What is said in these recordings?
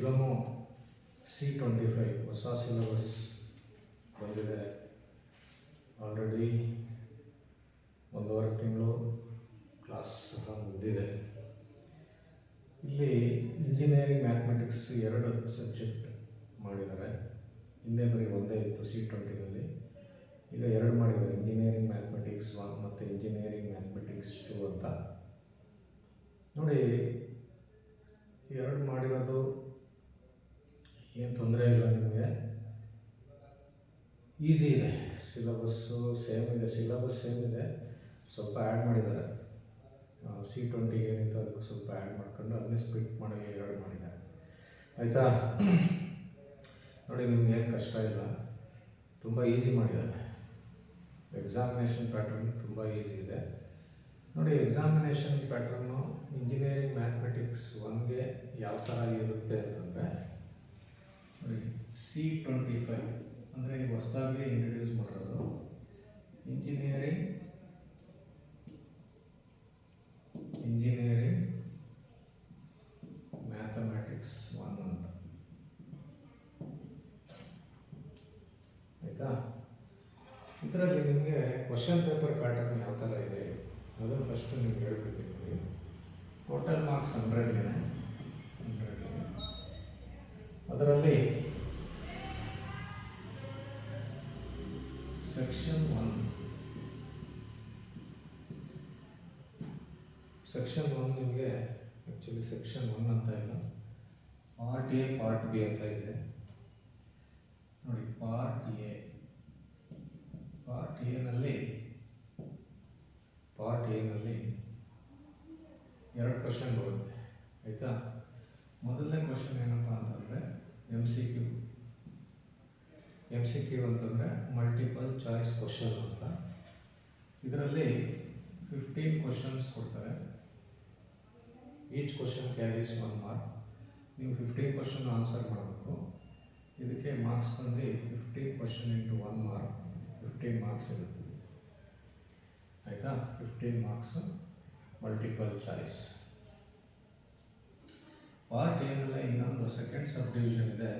Diploma C25 ಹೊಸ syllabus ಬಂದಿದೆ. Already 1.5 ತಿಂಗಳು ಕ್ಲಾಸ್ ಸಹ ಮುಗಿದಿದೆ. ಇಲ್ಲಿ ಇಂಜಿನಿಯರಿಂಗ್ ಮ್ಯಾಥಮೆಟಿಕ್ಸ್ 2 ಸಬ್ಜೆಕ್ಟ್ ಮಾಡಿದ್ದಾರೆ. ಹಿಂದೆ ಬರೀ ಒಂದೇ ಇತ್ತು C20ನಲ್ಲಿ, ಈಗ 2 ಮಾಡಿದ್ದಾರೆ, ಇಂಜಿನಿಯರಿಂಗ್ ಮ್ಯಾಥಮೆಟಿಕ್ಸ್ 1 ಮತ್ತು ಇಂಜಿನಿಯರಿಂಗ್ ಮ್ಯಾಥಮೆಟಿಕ್ಸ್ 2 ಅಂತ. ನೋಡಿ, 2 ಮಾಡಿರೋದು ಏನು ತೊಂದರೆ ಇಲ್ಲ, ನಿಮಗೆ ಈಸಿ ಇದೆ. ಸಿಲೆಬಸ್ಸು ಸೇಮ್ ಇದೆ, ಸ್ವಲ್ಪ ಆ್ಯಡ್ ಮಾಡಿದ್ದಾರೆ. C20 ಏನಿತ್ತು ಅದಕ್ಕೆ ಸ್ವಲ್ಪ ಆ್ಯಡ್ ಮಾಡ್ಕೊಂಡು ಅದನ್ನೇ ಸ್ಪ್ಲಿಟ್ ಮಾಡಿ 2 ಮಾಡಿದ್ದಾರೆ. ಆಯಿತಾ? ನೋಡಿ, ನಿಮ್ಗೆ ಏನು ಕಷ್ಟ ಇಲ್ಲ, ತುಂಬ ಈಸಿ ಮಾಡಿದ್ದಾರೆ. ಎಕ್ಸಾಮಿನೇಷನ್ ಪ್ಯಾಟರ್ನ್ ತುಂಬ ಈಸಿ ಇದೆ. ನೋಡಿ, ಎಕ್ಸಾಮಿನೇಷನ್ ಪ್ಯಾಟರ್ನು ಇಂಜಿನಿಯರಿಂಗ್ ಮ್ಯಾಥಮೆಟಿಕ್ಸ್ 1ಗೆ ಯಾವ ಥರ ಇರುತ್ತೆ ಅಂತಂದರೆ, ನೋಡಿ, C25 ಅಂದರೆ ಈಗ ಹೊಸದಾಗಿ ಇಂಟ್ರಡ್ಯೂಸ್ ಮಾಡಿರೋದು ಇಂಜಿನಿಯರಿಂಗ್ ಮ್ಯಾಥಮೆಟಿಕ್ಸ್ 1 ಅಂತ. ಆಯಿತಾ? ಇದರಲ್ಲಿ ನಿಮಗೆ ಕ್ವಶನ್ ಪೇಪರ್ ಪ್ಯಾಟರ್ನ್ ಯಾವ ಥರ ಇದೆ ಅದನ್ನು ಫಸ್ಟು ನಿಮ್ಗೆ ಹೇಳ್ಬಿಡ್ತೀನಿ. ಟೋಟಲ್ ಮಾರ್ಕ್ಸ್ 100 ಇದೆ. ಅದರಲ್ಲಿ ಸೆಕ್ಷನ್ 1 ನಿಮಗೆ ಆ್ಯಕ್ಚುಲಿ ಸೆಕ್ಷನ್ 1 ಅಂತ ಇಲ್ಲ, ಪಾರ್ಟ್ ಎ ಪಾರ್ಟ್ ಬಿ ಅಂತ ಇದೆ. ನೋಡಿ, ಪಾರ್ಟ್ ಎನಲ್ಲಿ 2 ಕ್ವಶನ್ ಬರುತ್ತೆ. ಆಯಿತಾ? ಮೊದಲನೇ ಕ್ವಶನ್ ಏನಪ್ಪ ಅಂತಂದರೆ ಎಮ್ ಸಿ ಕ್ಯೂ ಅಂತಂದರೆ ಮಲ್ಟಿಪಲ್ ಚಾಯ್ಸ್ ಕ್ವಶನ್ ಅಂತ. ಇದರಲ್ಲಿ 15 ಕ್ವಶನ್ಸ್ ಕೊಡ್ತಾರೆ. Each question carries 1 mark. ನೀವು 15 ಕ್ವಶನ್ ಆನ್ಸರ್ ಮಾಡಬೇಕು. ಇದಕ್ಕೆ ಮಾರ್ಕ್ಸ್ ಬಂದು 15 ಕ್ವಶನ್ ಇಂಟು 1 ಮಾರ್ಕ್, 15 ಮಾರ್ಕ್ಸ್ ಇರುತ್ತೆ. ಆಯಿತಾ? 15 ಮಾರ್ಕ್ಸ್ ಮಲ್ಟಿಪಲ್ ಚಾಯ್ಸ್. ಪಾರ್ಟ್ ಏನಲ್ಲ, ಇನ್ನೊಂದು ಸೆಕೆಂಡ್ ಸಬ್ ಡಿವಿಷನ್ ಇದೆ.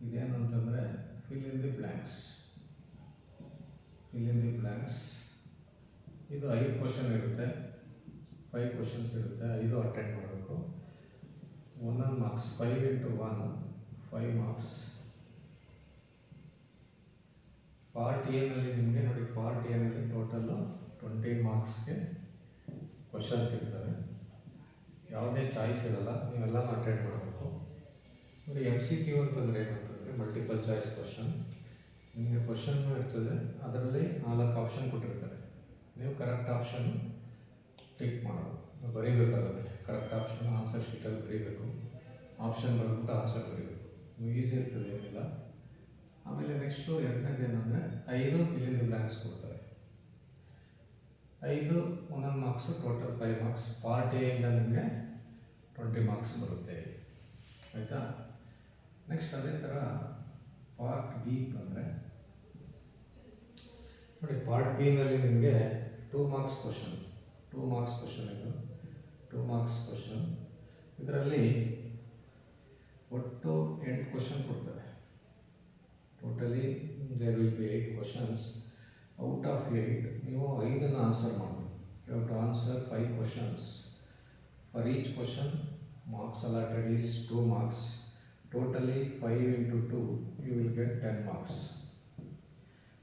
ಇದೇನಂತಂದರೆ ಫಿಲ್ ಇನ್ ದಿ ಬ್ಲ್ಯಾಂಕ್ಸ್. ಇದು 5 ಕ್ವಶನ್ ಇರುತ್ತೆ, 5 ಕ್ವಶನ್ಸ್ ಇರುತ್ತೆ, 5 ಅಟೆಂಡ್ ಮಾಡಬೇಕು. 1 ಮಾರ್ಕ್ಸ್, 5 ಇಂಟು 1 5 ಮಾರ್ಕ್ಸ್. ಪಾರ್ಟ್ ಎನಲ್ಲಿ ನಿಮಗೆ ನೋಡಿ, ಪಾರ್ಟ್ ಎನಲ್ಲಿ ಟೋಟಲ್ಲು 20 ಮಾರ್ಕ್ಸ್ಗೆ ಕ್ವಶನ್ಸ್ ಇರ್ತವೆ. ಯಾವುದೇ ಚಾಯ್ಸ್ ಇರಲ್ಲ, ನೀವೆಲ್ಲನೂ ಅಟೆಂಡ್ ಮಾಡಬೇಕು. ನೋಡಿ, ಎಮ್ ಸಿ ಕ್ಯೂ ಅಂತಂದರೆ ಏನಂತಂದರೆ ಮಲ್ಟಿಪಲ್ ಚಾಯ್ಸ್ ಕ್ವಶನ್. ನಿಮಗೆ ಕ್ವಶನ್ನು ಇರ್ತದೆ, ಅದರಲ್ಲಿ 4 ಆಪ್ಷನ್ ಕೊಟ್ಟಿರ್ತಾರೆ. ನೀವು ಕರೆಕ್ಟ್ ಆಪ್ಷನ್ ಟಿಕ್ ಮಾಡೋದು, ಬರೀಬೇಕಾಗುತ್ತೆ. ಕರೆಕ್ಟ್ ಆಪ್ಷನ್ ಆನ್ಸರ್ ಶೀಟಲ್ಲಿ ಬರೀಬೇಕು. ಆಪ್ಷನ್ ಬರೆದ್ಬಿಟ್ಟು ಆನ್ಸರ್ ಬರೀಬೇಕು. ಈಸಿ ಇರ್ತದೆ, ಏನಿಲ್ಲ. ಆಮೇಲೆ ನೆಕ್ಸ್ಟು ಎರಡನೇದು ಏನಂದರೆ 5 ಫಿಲ್ ಇನ್ ದಿ ಬ್ಲ್ಯಾಂಕ್ಸ್ ಕೊಡ್ತಾರೆ. 5 1 marks, total 5 marks. Part A ಇಂದ ನಿಮಗೆ 20 ಮಾರ್ಕ್ಸ್ ಬರುತ್ತೆ. ಆಯಿತಾ? ನೆಕ್ಸ್ಟ್ ಅದೇ ಥರ ಪಾರ್ಟ್ ಬಿ ಬಂದರೆ ನೋಡಿ, ಪಾರ್ಟ್ ಬಿನಲ್ಲಿ ನಿಮಗೆ 2 ಮಾರ್ಕ್ಸ್ ಕ್ವಶನ್ ಇದು 2 ಮಾರ್ಕ್ಸ್ ಕ್ವಶನ್. ಇದರಲ್ಲಿ ಒಟ್ಟು 8 ಕ್ವಶನ್ ಕೊಡ್ತಾರೆ. Totally there will be 8 questions. Out of 8 ನೀವು 5 ಆನ್ಸರ್ ಮಾಡಬೇಕು. You have to answer 5 questions. For each question marks allotted is 2 marks. Totally 5 into 2 you will get 10 marks.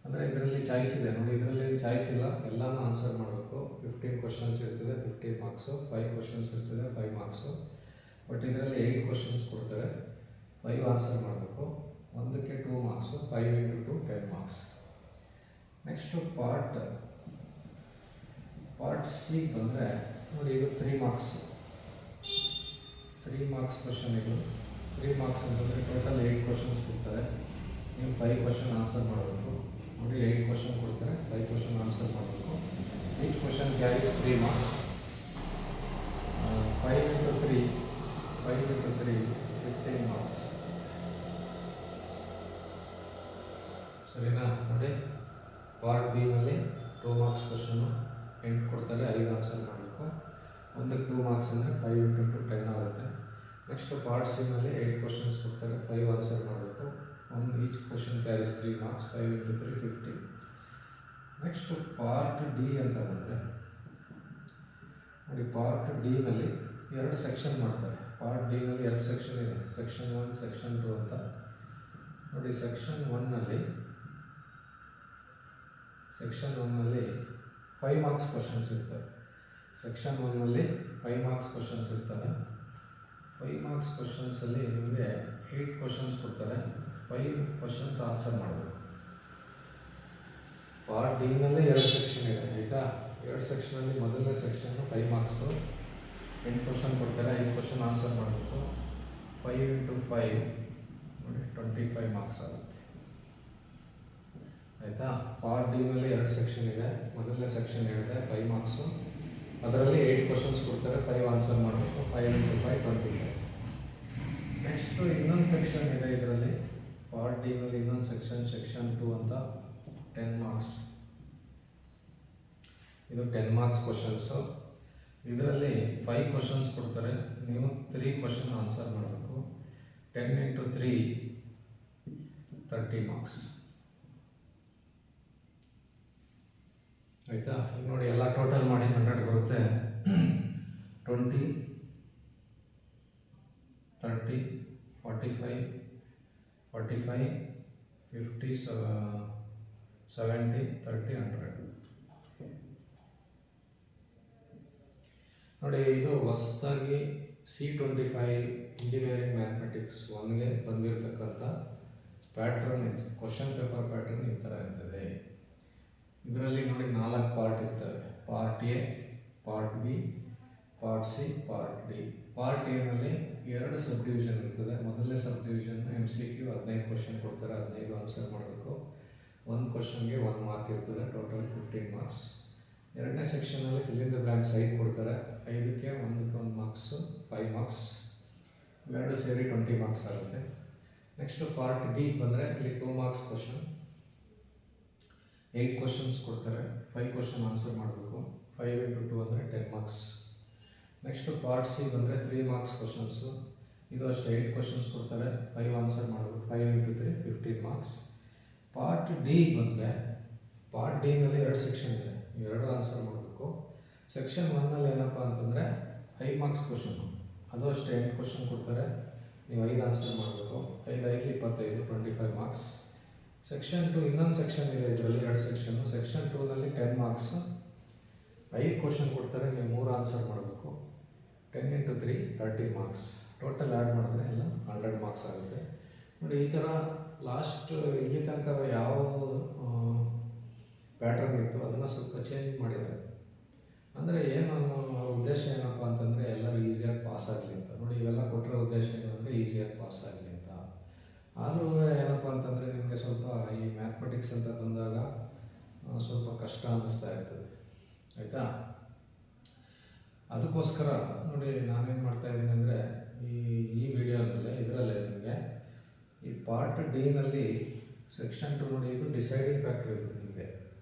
ಅಂದರೆ ಇದರಲ್ಲಿ choice ಇದೆ. ನೋಡಿ, ಇದರಲ್ಲಿ ಚಾಯ್ಸ್ ಇಲ್ಲ, ಎಲ್ಲನೂ ಆನ್ಸರ್ ಮಾಡಬೇಕು. 15 ಕ್ವಶನ್ಸ್ ಇರ್ತದೆ, 15 ಮಾರ್ಕ್ಸು. 5 ಕ್ವಶನ್ಸ್ ಇರ್ತದೆ, 5 ಮಾರ್ಕ್ಸು. ಬಟ್ ಇದರಲ್ಲಿ 8 ಕ್ವಶನ್ಸ್ ಕೊಡ್ತಾರೆ, 5 ಆನ್ಸರ್ ಮಾಡಬೇಕು. ಒಂದಕ್ಕೆ 2 marks, 5 into 2 10 marks. Next part C ಬಂದರೆ ನೋಡಿ, ಇದು 3 ಮಾರ್ಕ್ಸು. 3 ಮಾರ್ಕ್ಸ್ ಕ್ವಶನ್ ಇದು. 3 ಮಾರ್ಕ್ಸ್ ಅಂತಂದರೆ ಟೋಟಲ್ 8 ಕ್ವಶನ್ಸ್ ಕೊಡ್ತಾರೆ. ನೀವು 5 ಕ್ವಶನ್ ಆನ್ಸರ್ ಮಾಡಬೇಕು. ನೋಡಿ, 8 ಕ್ವಶನ್ ಕೊಡ್ತಾರೆ, 5 ಕ್ವಶನ್ ಆನ್ಸರ್ ಮಾಡಬೇಕು. Each question carries 3 marks. 5 into 3 15 marks. ಸರಿನಾ? ನೋಡಿ, ಪಾರ್ಟ್ ಬಿನಲ್ಲಿ 2 ಮಾರ್ಕ್ಸ್ ಕ್ವಶನ್ನು 8 ಕೊಡ್ತಾರೆ, 5 ಆನ್ಸರ್ ಮಾಡಬೇಕು. ಒಂದಕ್ಕೆ 2 ಮಾರ್ಕ್ಸ್ ಅಂದರೆ 5 ಇಂಟು 2 10 ಆಗುತ್ತೆ. ನೆಕ್ಸ್ಟ್ ಪಾರ್ಟ್ ಸಿನಲ್ಲಿ 8 ಕ್ವಶನ್ಸ್ ಕೊಡ್ತಾರೆ, 5 ಆನ್ಸರ್ ಮಾಡಬೇಕು. Each question carries 3 marks, 5 into 3 50. Next part D ಅಂತ ಬಂದರೆ ನೋಡಿ, ಪಾರ್ಟ್ ಡಿನಲ್ಲಿ 2 ಸೆಕ್ಷನ್ ಮಾಡ್ತಾರೆ. ಪಾರ್ಟ್ ಡಿನಲ್ಲಿ 2 ಸೆಕ್ಷನ್ ಇದೆ, ಸೆಕ್ಷನ್ 1, ಸೆಕ್ಷನ್ 2 ಅಂತ. ನೋಡಿ, ಸೆಕ್ಷನ್ 1ನಲ್ಲಿ 5 ಮಾರ್ಕ್ಸ್ ಕ್ವಶನ್ಸ್ ಇರ್ತವೆ. ಸೆಕ್ಷನ್ 1ನಲ್ಲಿ 5 ಮಾರ್ಕ್ಸ್ ಕ್ವಶನ್ಸ್ ಇರ್ತವೆ. 5 ಮಾರ್ಕ್ಸ್ ಕ್ವಶನ್ಸಲ್ಲಿ ನಿಮಗೆ 8 ಕ್ವಶನ್ಸ್ ಕೊಡ್ತಾರೆ, 5 ಕ್ವಶನ್ಸ್ ಆನ್ಸರ್ ಮಾಡಬೇಕು. ಪಾರ್ಟ್ ಡಿನಲ್ಲೇ 2 ಸೆಕ್ಷನ್ ಇದೆ, ಆಯಿತಾ. 2 ಸೆಕ್ಷನಲ್ಲಿ ಮೊದಲನೇ ಸೆಕ್ಷನ್ನು 5 ಮಾರ್ಕ್ಸ್ದು 8 ಕ್ವಶನ್ ಕೊಡ್ತಾರೆ, 5 ಕ್ವಶನ್ ಆನ್ಸರ್ ಮಾಡಬೇಕು. 5 into 5 ನೋಡಿ 25 ಮಾರ್ಕ್ಸ್ ಆಗುತ್ತೆ, ಆಯಿತಾ. ಪಾರ್ಟ್ ಡಿನಲ್ಲಿ 2 ಸೆಕ್ಷನ್ ಇದೆ, ಮೊದಲನೇ ಸೆಕ್ಷನ್ ಹೇಳಿದೆ 5 ಮಾರ್ಕ್ಸು, ಅದರಲ್ಲಿ 8 ಕ್ವಶನ್ಸ್ ಕೊಡ್ತಾರೆ, 5 ಆನ್ಸರ್ ಮಾಡಬೇಕು. 5 into 5 25. ನೆಕ್ಸ್ಟು ಇನ್ನೊಂದು ಸೆಕ್ಷನ್ ಇದೆ ಇದರಲ್ಲಿ, ಪಾರ್ಟ್ ಡಿನಲ್ಲಿ ಇನ್ನೊಂದು ಸೆಕ್ಷನ್ 2 ಅಂತ, 10 ಮಾರ್ಕ್ಸ್. ಇದು 10 ಮಾರ್ಕ್ಸ್ ಕ್ವಶನ್ಸು. ಇದರಲ್ಲಿ 5 ಕ್ವಶನ್ಸ್ ಕೊಡ್ತಾರೆ, ನೀವು 3 ಕ್ವಶನ್ ಆನ್ಸರ್ ಮಾಡಬೇಕು. 10 into 3 30 ಮಾರ್ಕ್ಸ್, ಆಯಿತಾ. ಈಗ ನೋಡಿ, ಎಲ್ಲ ಟೋಟಲ್ ಮಾಡಿ 100 ಬರುತ್ತೆ. 20, 30, 45, 45, 50, 70, 30, 100. ನೋಡಿ, ಇದು ಹೊಸದಾಗಿ C25 ಇಂಜಿನಿಯರಿಂಗ್ ಮ್ಯಾಥಮೆಟಿಕ್ಸ್ 1ಗೆ ಬಂದಿರತಕ್ಕಂಥ ಪ್ಯಾಟ್ರನ್, ಕ್ವಶನ್ ಪೇಪರ್ ಪ್ಯಾಟ್ರನ್ ಈ ಥರ ಇರ್ತದೆ. ಇದರಲ್ಲಿ ನೋಡಿ 4 ಪಾರ್ಟ್ ಇರ್ತವೆ. Part A, part B, part C, part D. Part ಎನಲ್ಲಿ 2 ಸಬ್ ಡಿವಿಷನ್ ಇರ್ತದೆ. ಮೊದಲನೇ ಸಬ್ ಡಿವಿಷನ್ MCQ 15 ಕ್ವಶನ್ ಕೊಡ್ತಾರೆ, 15 ಆನ್ಸರ್ ಮಾಡಬೇಕು. 1 ಕ್ವಶನ್ಗೆ 1 ಮಾರ್ಕ್ ಇರ್ತದೆ, ಟೋಟಲ್ 15 ಮಾರ್ಕ್ಸ್. ಎರಡನೇ ಸೆಕ್ಷನಲ್ಲಿ ಫಿಲ್ ಇನ್ ದ ಬ್ಲ್ಯಾಂಕ್ಸ್ 5 ಕೊಡ್ತಾರೆ, 5ಕ್ಕೆ 1 ಮಾರ್ಕ್ಸು, 5 ಮಾರ್ಕ್ಸ್. ಇವೆರಡು ಸೇರಿ 20 ಮಾರ್ಕ್ಸ್ ಆಗುತ್ತೆ. ನೆಕ್ಸ್ಟು ಪಾರ್ಟ್ ಡಿ ಬಂದರೆ ಇಲ್ಲಿ 2 ಮಾರ್ಕ್ಸ್ ಕ್ವಶನ್, 8 ಕ್ವಶನ್ಸ್ ಕೊಡ್ತಾರೆ, 5 ಕ್ವಶನ್ ಆನ್ಸರ್ ಮಾಡಬೇಕು. 5 into 2 ಅಂದರೆ 10 ಮಾರ್ಕ್ಸ್. ನೆಕ್ಸ್ಟು ಪಾರ್ಟ್ ಸಿ ಬಂದರೆ 3 ಮಾರ್ಕ್ಸ್ ಕ್ವಶನ್ಸು, ಇದು ಅಷ್ಟೇ 8 ಕ್ವಶನ್ಸ್ ಕೊಡ್ತಾರೆ, 5 ಆನ್ಸರ್ ಮಾಡಬೇಕು. 5 into 3 15 ಮಾರ್ಕ್ಸ್. ಪಾರ್ಟ್ ಡಿ ಬಂದರೆ, ಪಾರ್ಟ್ ಡಿನಲ್ಲಿ 2 ಸೆಕ್ಷನ್ ಇದೆ, 2 ಆನ್ಸರ್ ಮಾಡಬೇಕು. ಸೆಕ್ಷನ್ 1ನಲ್ಲಿ ಏನಪ್ಪ ಅಂತಂದರೆ 5 ಮಾರ್ಕ್ಸ್ ಕ್ವಶನ್ನು, ಅದು ಅಷ್ಟೇ 8 ಕ್ವಶನ್ ಕೊಡ್ತಾರೆ, ನೀವು 5 ಆನ್ಸರ್ ಮಾಡಬೇಕು. 5, 5, 25, 25 ಮಾರ್ಕ್ಸ್. ಸೆಕ್ಷನ್ 2 ಇನ್ನೊಂದು ಸೆಕ್ಷನ್ ಇದೆ, ಇದರಲ್ಲಿ 2 ಸೆಕ್ಷನ್ನು. ಸೆಕ್ಷನ್ 2ನಲ್ಲಿ 10 ಮಾರ್ಕ್ಸ್, 5 ಕ್ವಶನ್ ಕೊಡ್ತಾರೆ, ನೀವು 3 ಆನ್ಸರ್ ಮಾಡಬೇಕು. 10 into 3 30 ಮಾರ್ಕ್ಸ್. ಟೋಟಲ್ ಆ್ಯಡ್ ಮಾಡಿದ್ರೆ ಎಲ್ಲ 100 ಮಾರ್ಕ್ಸ್ ಆಗುತ್ತೆ. ನೋಡಿ, ಈ ಥರ ಲಾಸ್ಟ್ ಇಲ್ಲಿ ತನಕ ಯಾವ ಪ್ಯಾಟ್ರನ್ ಇತ್ತು ಅದನ್ನು ಸ್ವಲ್ಪ ಚೇಂಜ್ ಮಾಡಿದ್ದಾರೆ. ಅಂದರೆ ಏನು ಉದ್ದೇಶ ಏನಪ್ಪ ಅಂತಂದರೆ ಎಲ್ಲರೂ ಈಸಿಯಾಗಿ ಪಾಸ್ ಆಗಲಿ ಅಂತ. ನೋಡಿ, ಇವೆಲ್ಲ ಕೊಟ್ಟಿರೋ ಉದ್ದೇಶ ಏನಂದರೆ ಈಸಿಯಾಗಿ ಪಾಸ್ ಆಗಲಿ ಅಂತ. ಆದರೂ ಏನಪ್ಪ ಅಂತಂದರೆ ನಿಮಗೆ ಸ್ವಲ್ಪ ಈ ಮ್ಯಾಥಮೆಟಿಕ್ಸ್ ಅಂತ ಬಂದಾಗ ಸ್ವಲ್ಪ ಕಷ್ಟ ಅನ್ನಿಸ್ತಾ ಇರ್ತದೆ, ಆಯಿತಾ. ಅದಕ್ಕೋಸ್ಕರ ನೋಡಿ ನಾನೇನು ಮಾಡ್ತಾಯಿದ್ದೀನಿ ಅಂದರೆ ಈ ವಿಡಿಯೋನಲ್ಲೇ ಇದರಲ್ಲೇ ನಿಮಗೆ ಈ ಪಾರ್ಟ್ ಡಿನಲ್ಲಿ ಸೆಕ್ಷನ್ 2 ನೋಡಿ, ಇದು ಡಿಸೈಡಿಂಗ್ ಫ್ಯಾಕ್ಟರ್ ಇದು. ನಿಮಗೆ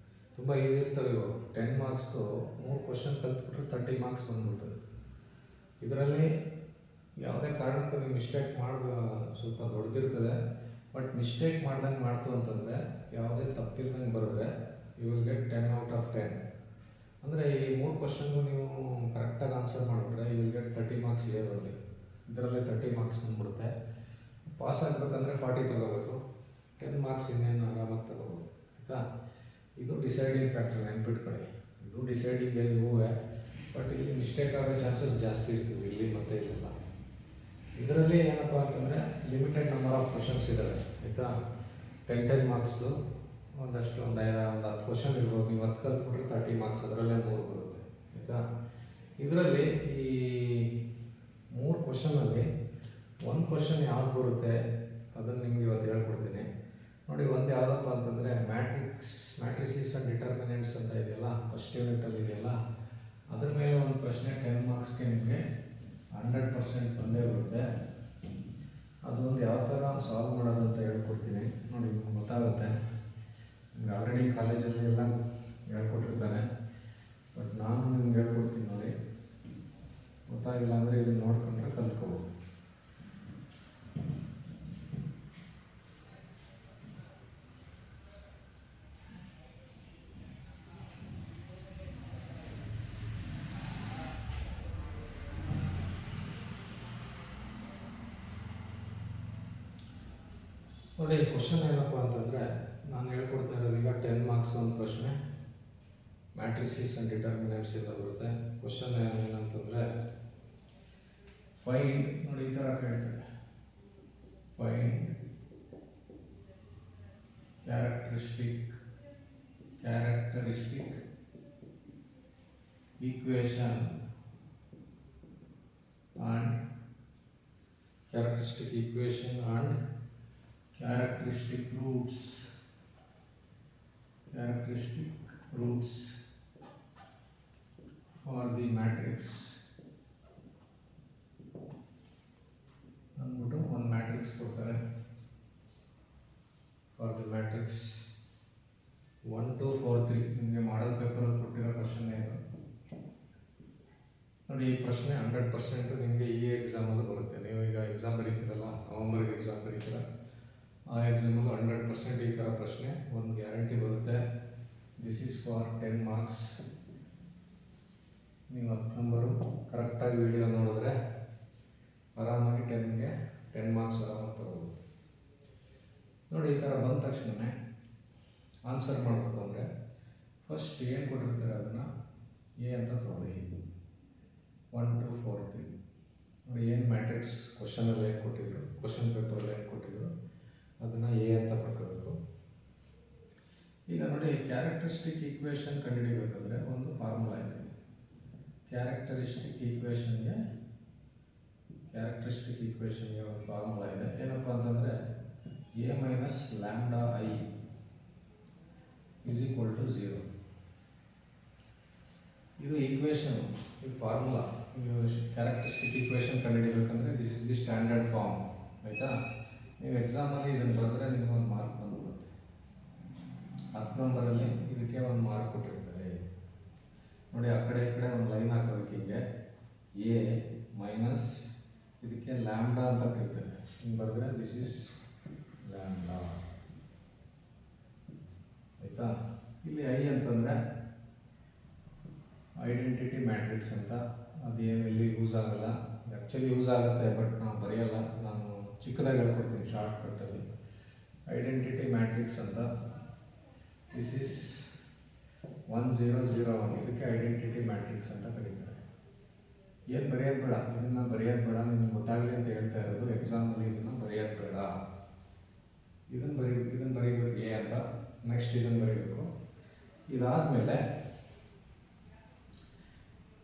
ತುಂಬ ಈಸಿ ಇರ್ತವೆ ಇವು. 10 ಮಾರ್ಕ್ಸ್ದು 3 ಕ್ವಶನ್ ಕಲ್ತ್ಬಿಟ್ರೆ 30 ಮಾರ್ಕ್ಸ್ ಬಂದ್ಬಿಡ್ತದೆ. ಇದರಲ್ಲಿ ಯಾವುದೇ ಕಾರಣಕ್ಕೂ ನೀವು ಮಿಸ್ಟೇಕ್ ಸ್ವಲ್ಪ ದೊಡ್ಡದಿರ್ತದೆ, ಬಟ್ ಮಿಸ್ಟೇಕ್ ಮಾಡ್ದಂಗೆ ಮಾಡ್ತು ಅಂತಂದರೆ ಯಾವುದೇ ತಪ್ಪಿಲ್ದಂಗೆ ಬರೆದ್ರೆ you will get 10 out of 10. ಅಂದರೆ ಈ 3 ಕ್ವಶನ್ಗೂ ನೀವು ಕರೆಕ್ಟಾಗಿ ಆನ್ಸರ್ ಮಾಡಿಬಿಟ್ರೆ ಯು ವಿಲ್ ಗೆಟ್ 30 ಮಾರ್ಕ್ಸ್ ಇದೆ ಬರಲಿ. ಇದರಲ್ಲೇ 30 ಮಾರ್ಕ್ಸ್ ಬಂದ್ಬಿಡುತ್ತೆ. ಪಾಸ್ ಆಗಬೇಕಂದ್ರೆ 40 ತಗೋಬೇಕು, 10 ಮಾರ್ಕ್ಸ್ ಇನ್ನೇನು ಆರಾಮಾಗಿ ತಗೋಬೋದು, ಆಯಿತಾ. ಇದು ಡಿಸೈಡಿಂಗ್ ಫ್ಯಾಕ್ಟರ್, ನೆನ್ಪಿಟ್ಕೊಳ್ಳಿ. ಇದು ಡಿಸೈಡಿಂಗ್ ಹೂವೆ, ಬಟ್ ಇಲ್ಲಿ ಮಿಸ್ಟೇಕ್ ಆಗೋ ಚಾನ್ಸಸ್ ಜಾಸ್ತಿ ಇರ್ತದೆ ಇಲ್ಲಿ ಮತ್ತು ಇಲ್ಲೆಲ್ಲ. ಇದರಲ್ಲಿ ಏನಪ್ಪ ಅಂತಂದರೆ ಲಿಮಿಟೆಡ್ ನಂಬರ್ ಆಫ್ ಕ್ವಶನ್ಸ್ ಇದ್ದಾವೆ, ಆಯಿತಾ. 10 ಮಾರ್ಕ್ಸ್ದು ಒಂದು 10 ಕ್ವಶನ್ ಇರ್ಬೋದು. ನೀವು 10 ಕಲ್ತ್ಬಿಟ್ರೆ 30 ಮಾರ್ಕ್ಸ್, ಅದರಲ್ಲೇ 3 ಬರುತ್ತೆ, ಆಯಿತಾ. ಇದರಲ್ಲಿ ಈ 3 ಕ್ವಶನಲ್ಲಿ 1 ಕ್ವಶನ್ ಯಾವ್ದು ಬರುತ್ತೆ ಅದನ್ನು ನಿಮ್ಗೆ ಇವತ್ತು ಹೇಳ್ಕೊಡ್ತೀನಿ. ನೋಡಿ, ಒಂದು ಯಾವುದಪ್ಪ ಅಂತಂದರೆ ಮ್ಯಾಟ್ರಿಸೀಸ್ ಆ್ಯಂಡ್ ಡಿಟರ್ಮಿನೆಂಟ್ಸ್ ಅಂತ ಇದೆಯಲ್ಲ, ಫಸ್ಟ್ ಯೂನಿಟಲ್ಲಿ ಇದೆಯಲ್ಲ, ಅದ್ರ ಮೇಲೆ ಒಂದು ಪ್ರಶ್ನೆ 10 ಮಾರ್ಕ್ಸ್ಗೆ ನಿಮಗೆ 100% ಬಂದೇ ಬರುತ್ತೆ. ಅದೊಂದು ಯಾವ ಥರ ಸಾಲ್ವ್ ಮಾಡೋದು ಅಂತ ಹೇಳ್ಕೊಡ್ತೀನಿ ನೋಡಿ, ನಿಮ್ಗೆ ಗೊತ್ತಾಗುತ್ತೆ. ನಿಮ್ಗೆ ಆಲ್ರೆಡಿ ಕಾಲೇಜಲ್ಲಿ ಎಲ್ಲ ಹೇಳ್ಕೊಟ್ಟಿರ್ತಾರೆ, ಬಟ್ ನಾನು ನಿಮ್ಗೆ ಹೇಳ್ಕೊಡ್ತೀನಿ ನೋಡಿ. ಗೊತ್ತಾಗಿಲ್ಲ ಅಂದರೆ ಇದನ್ನು ನೋಡ್ಕೊಂಡ್ರೆ ಕಲ್ತ್ಕೋಬೋದು. ನೋಡಿ ಕ್ವಶನ್ ಏನಪ್ಪ ಅಂತಂದರೆ, ನಾನು ಹೇಳ್ಕೊಡ್ತಾ ಇರೋದು ಈಗ 10 ಮಾರ್ಕ್ಸ್ ಒಂದು ಪ್ರಶ್ನೆ ಮ್ಯಾಟ್ರಿಸಸ್ ಆ್ಯಂಡ್ ಡಿಟರ್ಮಿನೆಂಟ್ಸ್ ಇಂದ ಬರುತ್ತೆ. ಕ್ವಶನ್ ಏನಂತಂದರೆ ಫೈಂಡ್, ನೋಡಿ ಈ ಥರ ಕೇಳ್ತಾರೆ, find characteristic equation and characteristic roots for the matrix ಅಂದ್ಬಿಟ್ಟು ಒಂದು ಮ್ಯಾಟ್ರಿಕ್ಸ್ ಕೊಡ್ತಾರೆ. ಫಾರ್ ದಿ ಮ್ಯಾಟ್ರಿಕ್ಸ್ 1 2 4 3 ನಿಮಗೆ ಮಾಡಲ್ ಪೇಪರಲ್ಲಿ ಕೊಟ್ಟಿರೋ ಕ್ವಶನ್ ಇದು. ನೋಡಿ ಈ ಪ್ರಶ್ನೆ 100% ನಿಮಗೆ ಈ ಎಕ್ಸಾಮಲ್ಲಿ ಬರುತ್ತೆ. ನೀವು ಈಗ ಎಕ್ಸಾಮ್ ಬರೀತೀರಲ್ಲ, ನವಂಬರ್ಗೆ ಎಕ್ಸಾಮ್ ಬರೀತೀರ, ಆ ಎಕ್ಸಾಮಲ್ಲಿ 100% ಈ ಥರ ಪ್ರಶ್ನೆ ಒಂದು ಗ್ಯಾರಂಟಿ ಬರುತ್ತೆ. This is for 10 marks. ನೀವು 10 ನಂಬರು ಕರೆಕ್ಟಾಗಿ ವಿಡಿಯೋ ನೋಡಿದ್ರೆ ಆರಾಮಾಗಿ 10 ಮಾರ್ಕ್ಸ್ ಆರಾಮಾಗಿ ತಗೋಬೋದು. ನೋಡಿ ಈ ಥರ ಬಂದ ತಕ್ಷಣ ಆನ್ಸರ್ ಮಾಡಬೇಕು ಅಂದರೆ ಫಸ್ಟ್ ಏನು ಕೊಟ್ಟಿರ್ತಾರೆ ಅದನ್ನು ಎ ಅಂತ ತೊಗೊಳ್ಳಿ. 1 2 4 3 ನೋಡಿ ಏನು ಮ್ಯಾಟ್ರಿಕ್ಸ್ ಕ್ವಶನಲ್ಲಿ ಏನು ಕೊಟ್ಟಿದ್ರು, ಕ್ವಶನ್ ಪೇಪರಲ್ಲಿ ಏನು ಕೊಟ್ಟಿದ್ರು ಅದನ್ನು ಎ ಅಂತ ಬರ್ಕೋಬೇಕು. ಈಗ ನೋಡಿ ಕ್ಯಾರೆಕ್ಟರಿಸ್ಟಿಕ್ ಈಕ್ವೇಷನ್ ಕಂಡುಹಿಡಿಬೇಕಂದ್ರೆ ಒಂದು ಫಾರ್ಮುಲಾ ಇದೆ. ಕ್ಯಾರೆಕ್ಟರಿಸ್ಟಿಕ್ ಈಕ್ವೇಷನ್ಗೆ ಒಂದು ಫಾರ್ಮುಲಾ ಇದೆ. ಏನಪ್ಪ ಅಂತಂದರೆ A minus lambda I is equal to 0. ಇದು ಈಕ್ವೇಷನ್, ಇದು ಫಾರ್ಮುಲಾ. ಕ್ಯಾರೆಕ್ಟರಿಸ್ಟಿಕ್ ಈಕ್ವೇಷನ್ ಕಂಡುಹಿಡಿಬೇಕಂದ್ರೆ this is the standard form. ಆಯಿತಾ? ನೀವು ಎಕ್ಸಾಮಲ್ಲಿ ಇದನ್ನು ಬರೆದ್ರೆ ನಿಮಗೊಂದು ಮಾರ್ಕ್ ಬಂದ್ಬಿಡುತ್ತೆ. 10 ನಂಬರಲ್ಲಿ ಇದಕ್ಕೆ ಒಂದು ಮಾರ್ಕ್ ಕೊಟ್ಟಿರ್ತಾರೆ. ನೋಡಿ ಆ ಕಡೆ ಈ ಕಡೆ ಒಂದು ಲೈನ್ ಹಾಕೋಬೇಕು. ಹಿಂಗೆ ಎ ಮೈನಸ್ ಇದಕ್ಕೆ ಲ್ಯಾಂಬ್ಡಾ ಅಂತ ಕರೀತಾರೆ. ಹಿಂಗೆ ಬರೆದ್ರೆ ದಿಸ್ ಇಸ್ ಲ್ಯಾಂಬ್ಡಾ. ಆಯಿತಾ? ಇಲ್ಲಿ ಐ ಅಂತಂದರೆ ಐಡೆಂಟಿಟಿ ಮ್ಯಾಟ್ರಿಕ್ಸ್ ಅಂತ, ಅದೇನು ಇಲ್ಲಿ ಯೂಸ್ ಆಗಲ್ಲ. ಆ್ಯಕ್ಚುಲಿ ಯೂಸ್ ಆಗುತ್ತೆ, ಬಟ್ ನಾವು ಬರೆಯಲ್ಲ. ನಾನು ಚಿಕ್ಕದಾಗಿ ಹೇಳ್ಕೊಡ್ತೀನಿ ಶಾರ್ಟ್ಕಟ್ಟಲ್ಲಿ. ಐಡೆಂಟಿಟಿ ಮ್ಯಾಟ್ರಿಕ್ಸ್ ಅಂತ, ದಿಸ್ ಈಸ್ 1 0 0 1, ಇದಕ್ಕೆ ಐಡೆಂಟಿಟಿ ಮ್ಯಾಟ್ರಿಕ್ಸ್ ಅಂತ ಕರೀತಾರೆ. ಏನು ಬರೆಯೋದು ಬೇಡ, ಇದನ್ನು ಬರೆಯೋದು ಬೇಡ, ನಿಮ್ಗೆ ಗೊತ್ತಾಗಲಿ ಅಂತ ಹೇಳ್ತಾ ಇರೋದು. ಎಕ್ಸಾಮಲ್ಲಿ ಇದನ್ನು ಬರೆಯೋದು ಬೇಡ. ಇದನ್ನು ಬರೀಬೇಕು ಎ ಅಂತ. ನೆಕ್ಸ್ಟ್ ಇದನ್ನು ಬರೀಬೇಕು. ಇದಾದಮೇಲೆ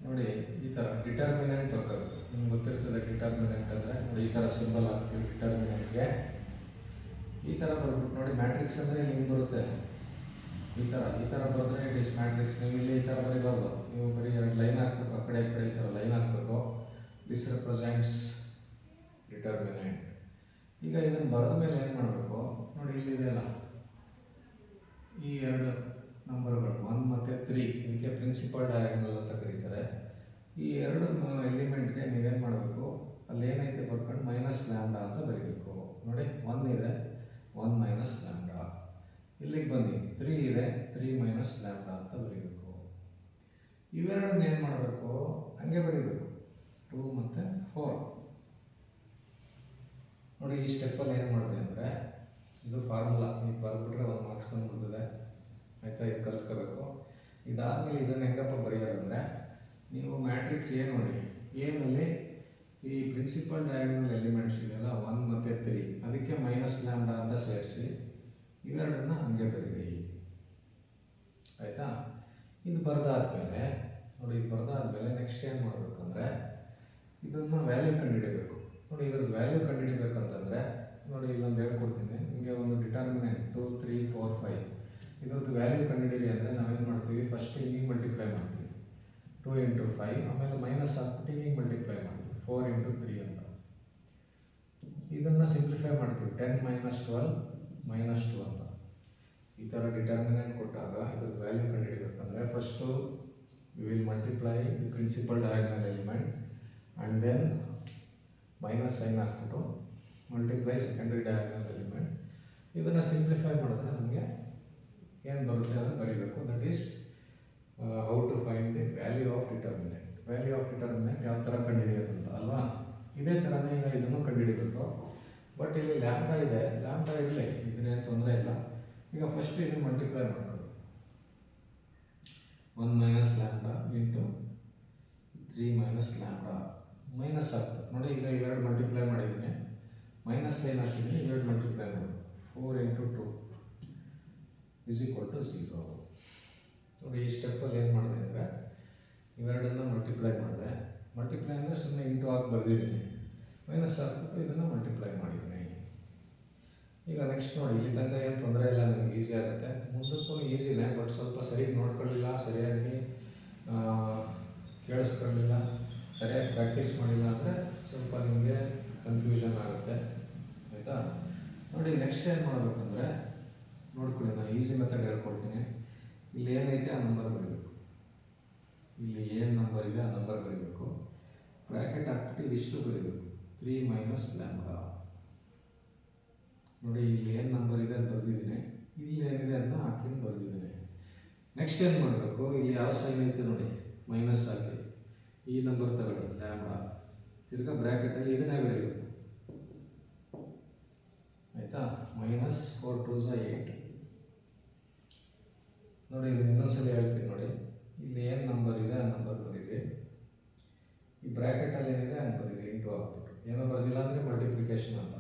ನೋಡಿ ಈ ಥರ ಡಿಟರ್ಮಿನೆಂಟ್ ಬರ್ಕೋಬೇಕು. ನಿಮ್ಗೆ ಗೊತ್ತಿರ್ತದೆ ಡಿಟರ್ಮಿನೆಂಟ್ ಅಂದರೆ, ನೋಡಿ ಈ ಥರ ಸಿಂಬಲ್ ಹಾಕ್ತೀವಿ ಡಿಟರ್ಮಿನೆಂಟ್ಗೆ. ಈ ಥರ ಬರ್ಬಿಟ್ಟು ನೋಡಿ ಮ್ಯಾಟ್ರಿಕ್ಸ್ ಅಂದರೆ ಹಿಂಗೆ ಬರುತ್ತೆ. ಈ ಥರ ಬರೆದ್ರೆ ಇಟ್ ಇಸ್ ಮ್ಯಾಟ್ರಿಕ್ಸ್. ನೀವು ಇಲ್ಲಿ ಈ ಥರ ಬರೀಬಾರ್ದು. ನೀವು ಬರೀ 2 ಲೈನ್ ಹಾಕ್ಬೇಕು, ಆ ಕಡೆ ಈ ಕಡೆ ಈ ಥರ ಲೈನ್ ಹಾಕಬೇಕು. This represents determinant. ಈಗ ಇದನ್ನು ಬರೆದ ಮೇಲೆ ಏನು ಮಾಡಬೇಕು, ನೋಡಿ ಇಲ್ಲಿದೆಯಲ್ಲ ಈ 2 ನಂಬರ್ಗಳು 1 ಮತ್ತು 3, ಇದಕ್ಕೆ ಪ್ರಿನ್ಸಿಪಲ್ ಡಯಾಗ್ನಲ್ ಅಂತ ಕರೀತಾರೆ. ಈ 2 ಎಲಿಮೆಂಟ್ಗೆ ನೀವೇನು ಮಾಡಬೇಕು, ಅಲ್ಲಿ ಏನೈತೆ ಬರ್ಕೊಂಡು ಮೈನಸ್ ಲ್ಯಾಂಬ್ಡಾ ಅಂತ ಬರೀಬೇಕು. ನೋಡಿ 1 ಇದೆ, 1 ಮೈನಸ್ ಲ್ಯಾಂಬ್ಡಾ. ಇಲ್ಲಿಗೆ ಬನ್ನಿ 3 ಇದೆ, 3 ಮೈನಸ್ ಲ್ಯಾಂಬ್ಡಾ ಅಂತ ಬರೀಬೇಕು. ಇವೆರಡನ್ನ ಏನು ಮಾಡಬೇಕು, ಹಂಗೆ ಬರೀಬೇಕು 2 ಮತ್ತು 4. ನೋಡಿ ಈ ಸ್ಟೆಪ್ಪಲ್ಲಿ ಏನು ಮಾಡಿದೆ ಅಂದರೆ, ಇದು ಫಾರ್ಮುಲಾ. ನೀವು ಬರೆದ್ಬಿಟ್ರೆ 1 ಮಾರ್ಕ್ಸ್ ಬಂದ್ಬಿಡ್ತದೆ. ಆಯಿತಾ? ಇದು ಕಲ್ತ್ಕೋಬೇಕು. ಇದಾದಮೇಲೆ ಇದನ್ನು ಹೆಂಗಪ್ಪ ಬರೆಯೋದಂದರೆ, ನೀವು ಮ್ಯಾಟ್ರಿಕ್ಸ್ ಎ ನೋಡಿ, ಎನಲ್ಲಿ ಈ ಪ್ರಿನ್ಸಿಪಲ್ ಡಯಾಗ್ನಲ್ ಎಲಿಮೆಂಟ್ಸ್ ಇದೆಯಲ್ಲ 1 ಮತ್ತು 3, ಅದಕ್ಕೆ ಮೈನಸ್ ಲ್ಯಾಂಬ್ಡಾ ಅಂತ ಸೇರಿಸಿ ಇವೆರಡನ್ನ ಹಂಗೆ ಬರೀರಿ. ಆಯಿತಾ? ಇದು ಬರೆದಾದ್ಮೇಲೆ ನೋಡಿ, ಇದು ಬರೆದಾದ್ಮೇಲೆ ನೆಕ್ಸ್ಟ್ ಏನು ಮಾಡಬೇಕಂದ್ರೆ ಇದನ್ನು ವ್ಯಾಲ್ಯೂ ಕಂಡುಹಿಡಿಯಬೇಕು. ನೋಡಿ ಇದ್ರದ್ದು ವ್ಯಾಲ್ಯೂ ಕಂಡುಹಿಡಿಬೇಕಂತಂದರೆ ನೋಡಿ ಇಲ್ಲೊಂದು ಹೇಳ್ಕೊಡ್ತೀನಿ ನಿಮಗೆ. ಒಂದು ಡಿಟರ್ಮಿನೆಂಟ್ 2 3 4 5 ಇದ್ರದ್ದು ವ್ಯಾಲ್ಯೂ ಕಂಡುಹಿಡಿಯಿರಿ ಅಂದರೆ ನಾವೇನು ಮಾಡ್ತೀವಿ, ಫಸ್ಟ್ ಹಿಂಗೆ ಮಲ್ಟಿಪ್ಲೈ ಮಾಡ್ತೀವಿ 2 × 5, ಆಮೇಲೆ ಮೈನಸ್ ಹಾಕ್ಬಿಟ್ಟು ಹಿಂಗೆ ಮಲ್ಟಿಪ್ಲೈ ಮಾಡ್ತೀವಿ 4 × 3 ಅಂತ. ಇದನ್ನು ಸಿಂಪ್ಲಿಫೈ ಮಾಡ್ತೀವಿ 10 - 12 -2 ಅಂತ. ಈ ಥರ ಡಿಟರ್ಮಿನೆಂಟ್ ಕೊಟ್ಟಾಗ ಇದ್ರದ್ದು ವ್ಯಾಲ್ಯೂ ಕಂಡುಹಿಡಿಬೇಕಂದ್ರೆ first we will multiply the principal diagonal element and then minus sign ಹಾಕ್ಬಿಟ್ಟು ಮಲ್ಟಿಪ್ಲೈ ಸೆಕೆಂಡರಿ ಡಯಾಗ್ನಲ್ ಎಲಿಮೆಂಟ್. ಇದನ್ನು ಸಿಂಪ್ಲಿಫೈ ಮಾಡಿದ್ರೆ ನಮಗೆ ಏನು ಬರುತ್ತೆ ಅದನ್ನು ಬರೀಬೇಕು. That is how to find the value of determinant. Value of determinant ಯಾವ ಥರ ಕಂಡುಹಿಡಿಯೋದು ಅಂತ ಅಲ್ವಾ? ಇದೇ ಥರನೇ ಈಗ ಇದನ್ನು ಕಂಡುಹಿಡಿಬೇಕು. ಬಟ್ ಇಲ್ಲಿ ಲ್ಯಾಂಬ್ಡಾ ಇದೆ, ಲ್ಯಾಂಬ್ಡಾ ಇರಲಿ, ಇದನ್ನೇನು ತೊಂದರೆ ಇಲ್ಲ. ಈಗ ಫಸ್ಟ್ ಇದನ್ನು ಮಲ್ಟಿಪ್ಲೈ ಮಾಡ್ಕೊಳ್ಳಿ. 1 minus lambda into 3 minus lambda minus ಆಗ್ತದೆ ನೋಡಿ. ಈಗ ಇವೆರಡು ಮಲ್ಟಿಪ್ಲೈ ಮಾಡಿದ್ದೀನಿ, ಮೈನಸ್ ಏನು ಹಾಕಿದ್ದೀನಿ, ಇವೆರಡು ಮಲ್ಟಿಪ್ಲೈ ಮಾಡಿ 4 ಇಂಟು 2 ಇಸ್ ಈಕ್ವಲ್ ಟು 0. ನೋಡಿ ಈ ಸ್ಟೆಪ್ಪಲ್ಲಿ ಏನು ಮಾಡಿದೆ ಅಂದರೆ ಇವೆರಡನ್ನು ಮಲ್ಟಿಪ್ಲೈ ಮಾಡಿದೆ. ಮಲ್ಟಿಪ್ಲೈ ಅಂದರೆ ಸುಮ್ಮನೆ ಇಂಟು ಆಗಿ ಬರೆದಿದ್ದೀನಿ, ಮೈನಸ್ ಹಾಕ್ಬಿಟ್ಟು ಇದನ್ನು ಮಲ್ಟಿಪ್ಲೈ ಮಾಡಿದ್ದೀನಿ. ಈಗ ನೆಕ್ಸ್ಟ್ ನೋಡಿ, ಇಲ್ಲಿ ತನಕ ಏನು ತೊಂದರೆ ಇಲ್ಲ, ನಿಮ್ಗೆ ಈಸಿ ಆಗುತ್ತೆ. ಮುಂದಕ್ಕೂ ಈಸಿನೇ, ಬಟ್ ಸ್ವಲ್ಪ ಸರಿಯಾಗಿ ನೋಡ್ಕೊಳ್ಳಿಲ್ಲ, ಸರಿಯಾಗಿ ಕೇಳಿಸ್ಕೊಳ್ಳಿಲ್ಲ, ಸರಿಯಾಗಿ ಪ್ರಾಕ್ಟೀಸ್ ಮಾಡಿಲ್ಲ ಅಂದರೆ ಸ್ವಲ್ಪ ನಿಮಗೆ ಕನ್ಫ್ಯೂಷನ್ ಆಗುತ್ತೆ, ಆಯಿತಾ. ನೋಡಿ ನೆಕ್ಸ್ಟ್ ಏನು ಮಾಡಬೇಕಂದ್ರೆ ನೋಡ್ಕೊಳ್ಳಿ, ನಾನು ಈಸಿ ಮೆಥಡ್ ಹೇಳ್ಕೊಡ್ತೀನಿ. ಇಲ್ಲಿ ಏನೈತೆ ಆ ನಂಬರ್ ಬರೀಬೇಕು, ಇಲ್ಲಿ ಏನು ನಂಬರ್ ಇದೆ ಆ ನಂಬರ್ ಬರೀಬೇಕು, ಬ್ರ್ಯಾಕೆಟ್ ಹಾಕ್ಬಿಟ್ಟು ಇದಿಷ್ಟು ಬರೀಬೇಕು, 3 ಮೈನಸ್ ಲ್ಯಾಂಬ್ಡಾ. ನೋಡಿ ಇಲ್ಲಿ ಏನು ನಂಬರ್ ಇದೆ ಅಂತ ಬರೆದಿದ್ದೀನಿ, ಇಲ್ಲಿ ಏನಿದೆ ಅಂತ ಹಾಕಿ ಬರೆದಿದ್ದೀನಿ. ನೆಕ್ಸ್ಟ್ ಏನು ಮಾಡಬೇಕು, ಇಲ್ಲಿ ಯಾವ ಸೈನ್ ಐತೆ ನೋಡಿ, ಮೈನಸ್ ಹಾಕಿ ಈ ನಂಬರ್ ತಗೊಳ್ಳಿ ಲ್ಯಾಂಬ್ಡಾ, ತಿರ್ಗಾ ಬ್ರ್ಯಾಕೆಟಲ್ಲಿ ಇದನ್ನೇ ಬರೀಬೇಕು, ಆಯಿತಾ. ಮೈನಸ್ 4 2 8. ನೋಡಿ ಇದು ಇನ್ನೊಂದ್ಸಲ ಹೇಳ್ತೀನಿ ನೋಡಿ, ಇಲ್ಲಿ ಏನು ನಂಬರ್ ಇದೆ ಆ ನಂಬರ್ ಬರೀರಿ, ಈ ಬ್ರ್ಯಾಕೆಟಲ್ಲಿ ಏನಿದೆ ಅಂತ ಬರೀರಿ, ಇಂಟು ಹಾಕ್ಬಿಟ್ಟು. ಏನೋ ಬರೆದಿಲ್ಲ ಅಂದರೆ ಮಲ್ಟಿಪ್ಲಿಕೇಶನ್ ಅಂತ.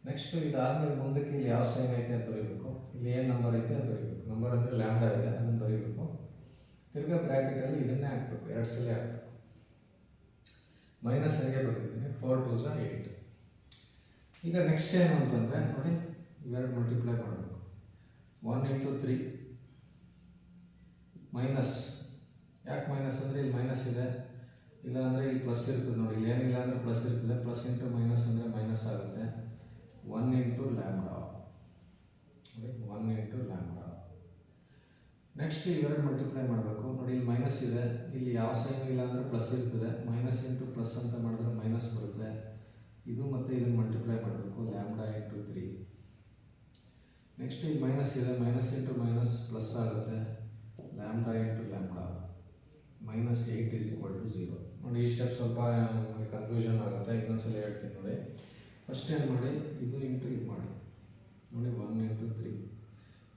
ನೆಕ್ಸ್ಟು ಇದಾದಮೇಲೆ ಮುಂದಕ್ಕೆ ಇಲ್ಲಿ ಯಾವ ಸೈನ್ ಐತೆ ಅಂತ ಬರೀಬೇಕು, ಇಲ್ಲಿ ಏನು ನಂಬರ್ ಐತೆ ಅಂತ ಬರೀಬೇಕು, ನಂಬರ್ ಅಂದರೆ ಲ್ಯಾಂಬ್ಡಾ ಇದೆ ಅದನ್ನು ಬರೀಬೇಕು, ತಿರ್ಗಾ ಬ್ರ್ಯಾಕೆಟಲ್ಲಿ ಇದನ್ನೇ ಹಾಕ್ಬೇಕು, 2 ಸಲ ಹಾಕ್ಬೇಕು. ಮೈನಸ್ ಹಂಗೆ ಬರೀತೀನಿ, 4 2 8. ಈಗ ನೆಕ್ಸ್ಟ್ ಏನು ಅಂತಂದರೆ ನೋಡಿ, ಇವೆರಡು ಮಲ್ಟಿಪ್ಲೈ ಮಾಡಬೇಕು, 1 ಇಂಟು 3 ಮೈನಸ್. ಯಾಕೆ ಮೈನಸ್ ಅಂದರೆ ಇಲ್ಲಿ ಮೈನಸ್ ಇದೆ, ಇಲ್ಲ ಅಂದರೆ ಇಲ್ಲಿ ಪ್ಲಸ್ ಇರ್ತದೆ ನೋಡಿ, ಇಲ್ಲಿ ಏನಿಲ್ಲ ಅಂದರೆ ಪ್ಲಸ್ ಇರ್ತದೆ, ಪ್ಲಸ್ ಇಂಟು ಮೈನಸ್ ಅಂದರೆ ಮೈನಸ್ ಆಗುತ್ತೆ. 1 into lambda, 1 into lambda. Next ಇವೆರಡು ಮಲ್ಟಿಪ್ಲೈ ಮಾಡಬೇಕು ನೋಡಿ, ಇಲ್ಲಿ ಮೈನಸ್ ಇದೆ, ಇಲ್ಲಿ ಯಾವ ಸೈನ್ ಇಲ್ಲ ಅಂದರೆ ಪ್ಲಸ್ ಇರ್ತದೆ, ಮೈನಸ್ ಇಂಟು ಪ್ಲಸ್ ಅಂತ ಮಾಡಿದ್ರೆ ಮೈನಸ್ ಬರುತ್ತೆ. ಇದು ಮತ್ತು ಇದನ್ನು ಮಲ್ಟಿಪ್ಲೈ ಮಾಡಬೇಕು, ಲ್ಯಾಂಬ್ಡಾ ಇಂಟು 3. ನೆಕ್ಸ್ಟ್ ಇಲ್ಲಿ ಮೈನಸ್ ಇದೆ, ಮೈನಸ್ ಇಂಟು ಮೈನಸ್ ಪ್ಲಸ್ ಆಗುತ್ತೆ, lambda into lambda minus 8 is equal to 0. ನೋಡಿ ಈ ಸ್ಟೆಪ್ ಸ್ವಲ್ಪ ನಮಗೆ ಕನ್ಫ್ಯೂಷನ್ ಆಗುತ್ತೆ, ಇನ್ನೊಂದ್ಸಲ ಹೇಳ್ತೀನಿ ನೋಡಿ. ಫಸ್ಟ್ ಏನು ಮಾಡಿ, ಇದು ಇಂಟು ಇದು ಮಾಡಿ ನೋಡಿ, 1 ಇಂಟು 3.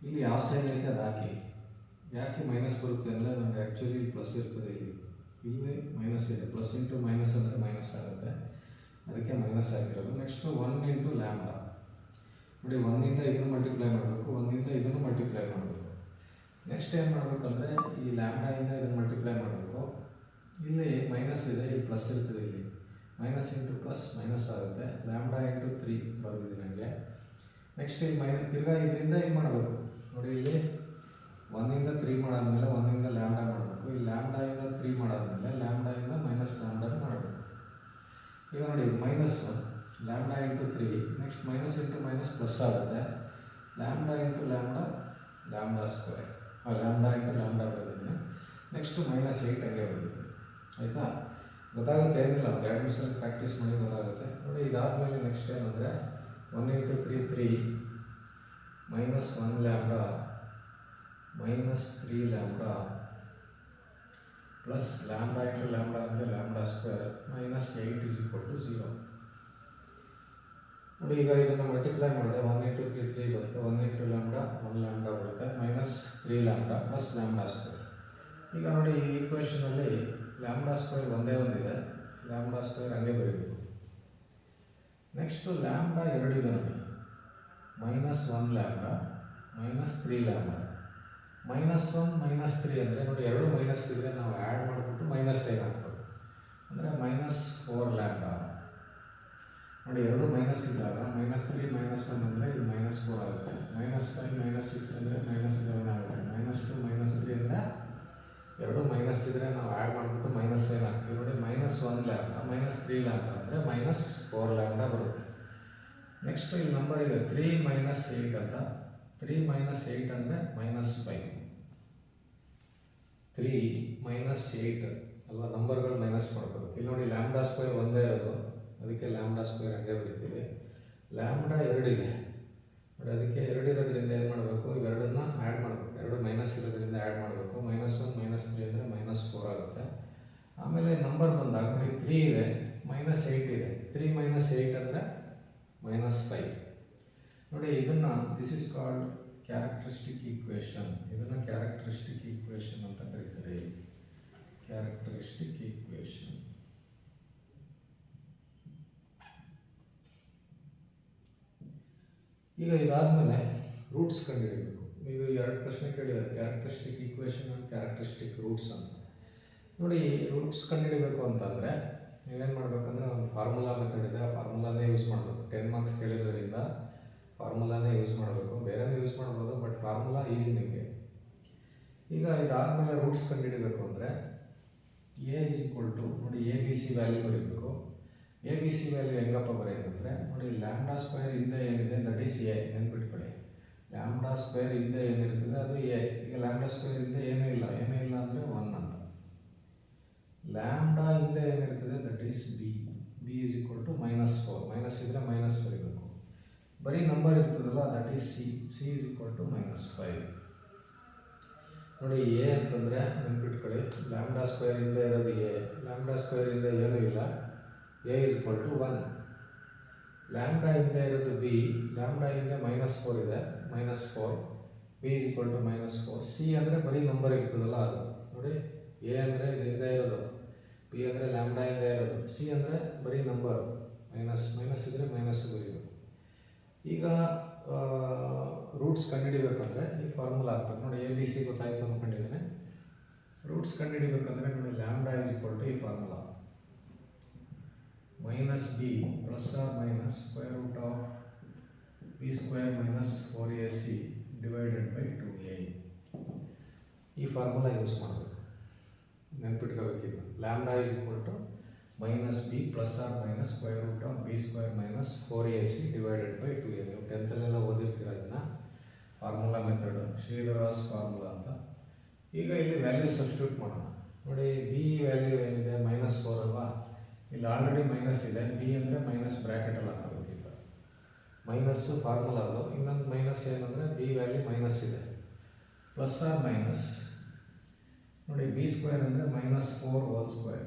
ಇಲ್ಲಿ ಯಾವ ಸೈನ್ ಐತೆ ಅದು ಹಾಕಿ. ಯಾಕೆ ಮೈನಸ್ ಬರುತ್ತೆ ಅಂದರೆ ನಮಗೆ ಆ್ಯಕ್ಚುಲಿ ಪ್ಲಸ್ ಇರ್ತದೆ, ಇಲ್ಲಿ ಮೈನಸ್ ಇದೆ, ಪ್ಲಸ್ ಇಂಟು ಮೈನಸ್ ಅಂದರೆ ಮೈನಸ್ ಆಗುತ್ತೆ, ಅದಕ್ಕೆ ಮೈನಸ್ ಆಗಿರೋದು. ನೆಕ್ಸ್ಟು 1 ಇಂಟು ಲ್ಯಾಂಬ್ಡಾ ನೋಡಿ, 1ಇಂದ ಇದನ್ನು ಮಲ್ಟಿಪ್ಲೈ ಮಾಡಬೇಕು, 1ಇಂದ ಇದನ್ನು ಮಲ್ಟಿಪ್ಲೈ ಮಾಡಬೇಕು. ನೆಕ್ಸ್ಟ್ ಏನು ಮಾಡಬೇಕಂದ್ರೆ ಈ ಲ್ಯಾಂಬ್ಡಾಯಿಂದ ಇದನ್ನು ಮಲ್ಟಿಪ್ಲೈ ಮಾಡಬೇಕು, ಇಲ್ಲಿ ಮೈನಸ್ ಇದೆ, ಇಲ್ಲಿ ಪ್ಲಸ್ ಇರ್ತದೆ, ಇಲ್ಲಿ ಮೈನಸ್ ಇಂಟು ಪ್ಲಸ್ ಮೈನಸ್ ಆಗುತ್ತೆ, ಲ್ಯಾಂಬ್ಡಾ ಇಂಟು 3 ಬರೆದಿದ್ದೀನಿ ನನಗೆ. ನೆಕ್ಸ್ಟ್ ಇಲ್ಲಿ ಮೈನಸ್ ತಿರ್ಗಾ ಇದರಿಂದ ಇದು ಮಾಡಬೇಕು ನೋಡಿ, ಇಲ್ಲಿ 1ಇಂದ 3 ಮಾಡಾದ್ಮೇಲೆ 1ಇಂದ ಲ್ಯಾಂಬ್ಡಾ ಮಾಡಬೇಕು, ಈ ಲ್ಯಾಂಬ್ಡಾಯಿಂದ 3 ಮಾಡಾದ್ಮೇಲೆ ಲ್ಯಾಂಬ್ಡಾಯಿಂದ ಮೈನಸ್ ಲ್ಯಾಂಬ್ಡಾ ಮಾಡಬೇಕು. ಈಗ ನೋಡಿ minus lambda into 3, next minus into minus plus ಆಗುತ್ತೆ, lambda into lambda lambda square, lambda into lambda ಬರೆದಿದ್ದೀನಿ. ನೆಕ್ಸ್ಟು ಮೈನಸ್ 8 ಹಂಗೆ ಬರೆದಿದ್ದೀನಿ, ಆಯಿತಾ. ಗೊತ್ತಾಗುತ್ತೆ, ಏನಿಲ್ಲ, ಒಂದು 2 ನಿಮಿಷ ಪ್ರಾಕ್ಟೀಸ್ ಮಾಡಿ ಗೊತ್ತಾಗುತ್ತೆ ನೋಡಿ. ಇದಾದಮೇಲೆ ನೆಕ್ಸ್ಟ್ ಏನಂದರೆ 1 into 3 3 minus 1 lambda minus 3 lambda plus lambda into lambda ಅಂದರೆ lambda square minus 8 is equal to 0. ನೋಡಿ ಈಗ ಇದನ್ನು ಮಲ್ಟಿಪ್ಲೈ ಮಾಡಿದೆ, 1 ಇಂಟು 3 3 ಬರುತ್ತೆ, 1 ಇಂಟು ಲ್ಯಾಂಬ್ಡಾ 1 ಲ್ಯಾಂಬ್ಡಾ ಬರುತ್ತೆ, minus 3 lambda plus lambda square. ಈಗ ನೋಡಿ ಈ ಈಕ್ವೇಷನಲ್ಲಿ ಲ್ಯಾಂಬ್ಡಾ ಸ್ಕ್ವೇರ್ ಒಂದೇ ಒಂದಿದೆ, ಲ್ಯಾಂಬ್ಡಾ ಸ್ಕ್ವೇರ್ ಹಂಗೆ ಬರೀಬೇಕು. ನೆಕ್ಸ್ಟು ಲ್ಯಾಂಬ್ಡಾ 2 ಇದೆ ನೋಡಿ, minus 1 lambda minus 3 lambda. Minus 1 minus 3 ಅಂದರೆ ನೋಡಿ, ಎರಡು ಮೈನಸ್ ಇದ್ದರೆ ನಾವು ಆ್ಯಡ್ ಮಾಡಿಬಿಟ್ಟು ಮೈನಸ್ ಸೈನ್ ಹಾಕ್ಬೋದು, ಅಂದರೆ ಮೈನಸ್ 4 ಲ್ಯಾಂಬ್ಡಾ. ನೋಡಿ ಎರಡು ಮೈನಸ್ ಇದ್ದಾಗ ಮೈನಸ್ 3 ಮೈನಸ್ 1 ಅಂದರೆ ಇದು ಮೈನಸ್ 4 ಆಗುತ್ತೆ, ಮೈನಸ್ 5 ಮೈನಸ್ 6 ಅಂದರೆ ಮೈನಸ್ 11 ಆಗುತ್ತೆ, ಮೈನಸ್ 2 ಮೈನಸ್ 3 ಅಂದರೆ ಎರಡು ಮೈನಸ್ ಇದ್ದರೆ ನಾವು ಆ್ಯಡ್ ಮಾಡಿಬಿಟ್ಟು ಮೈನಸ್ ಸೈನ್ ಹಾಕ್ತೀವಿ. ನೋಡಿ ಮೈನಸ್ 1 ಲ್ಯಾಂಬ್ಡಾ ಮೈನಸ್ 3 ಲ್ಯಾಂಬ್ಡಾ ಅಂದರೆ ಮೈನಸ್ 4 ಲ್ಯಾಂಬ್ಡಾ ಬರುತ್ತೆ. ನೆಕ್ಸ್ಟ್ ಇಲ್ಲಿ ನಂಬರ್ ಇದೆ 3 ಮೈನಸ್ 8 ಅಂತ, 3 ಮೈನಸ್ 8 ಅಂದರೆ ಮೈನಸ್ 5, 3 ಮೈನಸ್ 8 ಅಲ್ವಾ, ನಂಬರ್ಗಳು ಮೈನಸ್ ಮಾಡ್ಕೋಬೇಕು. ಇಲ್ಲಿ ನೋಡಿ ಲ್ಯಾಂಬ್ಡಾ ಸ್ಕ್ವೇರ್ ಒಂದೇ ಇರೋದು, ಅದಕ್ಕೆ ಲ್ಯಾಂಬ್ಡಾ ಸ್ಕ್ವೇರ್ ಹಂಗೆ ಬರೀತೀವಿ. ಲ್ಯಾಂಬ್ಡಾ 2 ಇದೆ ನೋಡಿ, ಅದಕ್ಕೆ 2 ಇರೋದ್ರಿಂದ ಏನು ಮಾಡಬೇಕು, ಇವೆರಡನ್ನ ಆ್ಯಡ್ ಮಾಡಬೇಕು, ಎರಡು ಮೈನಸ್ ಇರೋದ್ರಿಂದ ಆ್ಯಡ್ ಮಾಡಬೇಕು. ಮೈನಸ್ 1 ಮೈನಸ್ 3 ಅಂದರೆ ಮೈನಸ್ 4 ಆಗುತ್ತೆ. ಆಮೇಲೆ ನಂಬರ್ ಬಂದಾಗ ನೋಡಿ 3 ಇದೆ ಮೈನಸ್ 8 ಇದೆ, 3 ಮೈನಸ್ 8 ಅಂದರೆ ಮೈನಸ್ ಇದನ್ನು this is called characteristic equation. ಇದನ್ನು ಕ್ಯಾರೆಕ್ಟರಿಸ್ಟಿಕ್ ಈಕ್ವೇಷನ್ ಅಂತ ಕರೀತಾರೆ. Characteristic equation. ಈಗ ಇದಾದಮೇಲೆ ರೂಟ್ಸ್ ಕಂಡುಹಿಡಬೇಕು. ನೀವು 2 ಪ್ರಶ್ನೆ ಕೇಳಿದ್ದಾರೆ, characteristic equation and characteristic roots ಅಂತ. ನೋಡಿ, ರೂಟ್ಸ್ ಕಂಡುಹಿಡಬೇಕು ಅಂತಂದರೆ ನೀವೇನು ಮಾಡಬೇಕಂದ್ರೆ ಒಂದು ಫಾರ್ಮುಲಾ ಮೆಥಡ್ ಇದೆ, ಆ ಫಾರ್ಮುಲಾನೇ ಯೂಸ್ ಮಾಡಬೇಕು. 10 ಮಾರ್ಕ್ಸ್ ಕೇಳಿದ್ರಿಂದ ಫಾರ್ಮುಲಾನೇ ಯೂಸ್ ಮಾಡಬೇಕು, ಬೇರೆನೇ ಯೂಸ್ ಮಾಡ್ಬೋದು, ಬಟ್ ಫಾರ್ಮುಲಾ ಈಸಿ ನಿಮಗೆ. ಈಗ ಇದಾದಮೇಲೆ ರೂಟ್ಸ್ ಕಂಡುಹಿಡಬೇಕು ಅಂದರೆ ಎ ಇಸ್ ಈಕ್ವಲ್ ಟು, ನೋಡಿ ಎ ಬಿ ಸಿ ವ್ಯಾಲ್ಯೂ ಬರೀಬೇಕು. ಎ ಬಿ ಸಿ ವ್ಯಾಲ್ಯೂ ಹೆಂಗಪ್ಪ ಬರೆಯೋದಂದರೆ, ನೋಡಿ ಲ್ಯಾಂಬ್ಡಾ ಸ್ಕ್ವೇರ್ ಹಿಂದೆ ಏನಿದೆ ದಟ್ ಈಸ್ ಎ, ನೆನ್ಪಿಟ್ಕೊಳ್ಳಿ. ಲ್ಯಾಂಬ್ಡಾ ಸ್ಕ್ವೇರ್ ಹಿಂದೆ ಏನಿರ್ತದೆ ಅದು ಎ. ಈಗ ಲ್ಯಾಂಬ್ಡಾ ಸ್ಕ್ವೇರ್ ಹಿಂದೆ ಏನೂ ಇಲ್ಲ ಅಂದರೆ 1 ಅಂತ. ಲ್ಯಾಂಬ್ಡಾ ಹಿಂದೆ ಏನಿರ್ತದೆ that is B. B is equal to -4. Minus ಇದ್ದರೆ ಮೈನಸ್ ಬರೀಬೇಕು. ಬರೀ ನಂಬರ್ ಇರ್ತದಲ್ಲ that is C. C is equal to -5. ನೋಡಿ ಎ ಅಂತಂದರೆ ನೆನ್ಪಿಟ್ಕೊಳ್ಳಿ, ಲ್ಯಾಂಬ್ಡಾ ಸ್ಕ್ವೇರ್ ಹಿಂದೆ ಇರೋದು ಎ. ಲ್ಯಾಂಬ್ಡಾ ಸ್ಕ್ವೇರ್ ಹಿಂದೆ ಏನೂ ಇಲ್ಲ, A is equal to 1. Lambda ಹಿಂದೆ ಇರೋದು ಬಿ. ಲ್ಯಾಂಬ್ಡಾ ಹಿಂದೆ -4 ಇದೆ, -4. B is equal to -4. C ಅಂದರೆ ಬರೀ ನಂಬರ್ ಇರ್ತದಲ್ಲ ಅದು. ನೋಡಿ ಎ ಅಂದರೆ ಇದು ಹಿಂದೆ ಇರೋದು, ಬಿ ಅಂದರೆ ಲ್ಯಾಂಬ್ಡಾ ಹಿಂದೆ ಇರೋದು, ಸಿ ಅಂದರೆ ಬರೀ ನಂಬರ್. ಮೈನಸ್ ಇದ್ದರೆ ಮೈನಸ್ ಬರೀಬೇಕು. ಈಗ ರೂಟ್ಸ್ ಕಂಡುಹಿಡಿಬೇಕಂದ್ರೆ ಈ ಫಾರ್ಮುಲಾ ಆಗ್ತದೆ. ನೋಡಿ ಎ ಬಿ ಸಿ ಗೊತ್ತಾಯ್ತು ಅಂದ್ಕೊಂಡಿದ್ದೇನೆ. ರೂಟ್ಸ್ ಕಂಡುಹಿಡಿಬೇಕಂದ್ರೆ ನೋಡಿ ಲ್ಯಾಂಬ್ಡಾ ಇಸ್ ಈಕ್ವಲ್ ಟು ಈ formula -b plus or minus square root of B square minus 4ac divided by 2a. ಈ ಫಾರ್ಮುಲಾ ಯೂಸ್ ಮಾಡಬೇಕು, ನೆನ್ಪಿಟ್ಕೋಬೇಕಿಲ್ಲ. Lambda is equal to -b plus or minus square root of B square minus 4ac divided by 2a. ನೀವು 10th ಓದಿರ್ತೀರ ಇದನ್ನು, formula method, ಶ್ರೀಧರಾಸ್ formula ಅಂತ. ಈಗ ಇಲ್ಲಿ value substitute ಮಾಡೋಣ. ನೋಡಿ ಬಿ ವ್ಯಾಲ್ಯೂ ಏನಿದೆ -4 ಅಲ್ವಾ, ಇಲ್ಲಿ ಆಲ್ರೆಡಿ ಮೈನಸ್ ಇದೆ. ಬಿ ಅಂದರೆ ಮೈನಸ್ ಬ್ರ್ಯಾಕೆಟಲ್ಲಿ ಹಾಕಬೇಕಿಲ್ಲ, ಮೈನಸ್ಸು ಫಾರ್ಮುಲಾದು. ಇನ್ನೊಂದು ಮೈನಸ್ ಏನಂದರೆ ಬಿ ವ್ಯಾಲ್ಯೂ ಮೈನಸ್ ಇದೆ. ಪ್ಲಸ್ ಆರ್ ಮೈನಸ್, ನೋಡಿ ಬಿ ಸ್ಕ್ವೇರ್ ಅಂದರೆ -4 ಹೋಲ್ ಸ್ಕ್ವೇರ್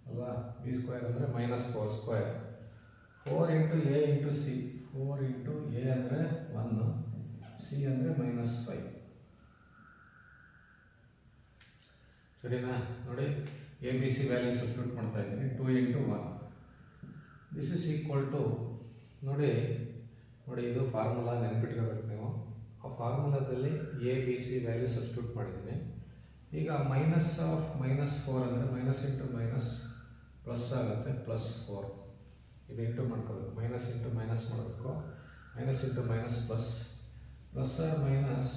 ಅಲ್ವಾ. ಬಿ ಸ್ಕ್ವೇರ್ ಅಂದರೆ -4 square. 4 into A into C. 4 into A ಅಂದರೆ 1, ಸಿ ಅಂದರೆ -5. ಸರಿನಾ? ನೋಡಿ A B C value substitute ಮಾಡ್ತಾ ಇದ್ದೀನಿ. 2 into 1 this is equal to, ನೋಡಿ ಇದು ಫಾರ್ಮುಲಾ ನೆನ್ಪಿಟ್ಕೋಬೇಕು ನೀವು. ಆ ಫಾರ್ಮುಲಾದಲ್ಲಿ A B C value substitute ಮಾಡಿದ್ದೀನಿ. ಈಗ ಮೈನಸ್ ಆಫ್ -4 ಅಂದರೆ ಮೈನಸ್ ಇಂಟು ಮೈನಸ್ ಪ್ಲಸ್ ಆಗುತ್ತೆ, +4. ಇದು ಇಂಟು ಮಾಡ್ಕೋಬೇಕು, ಮೈನಸ್ ಇಂಟು ಮೈನಸ್ ಮಾಡಬೇಕು, minus into minus plus or minus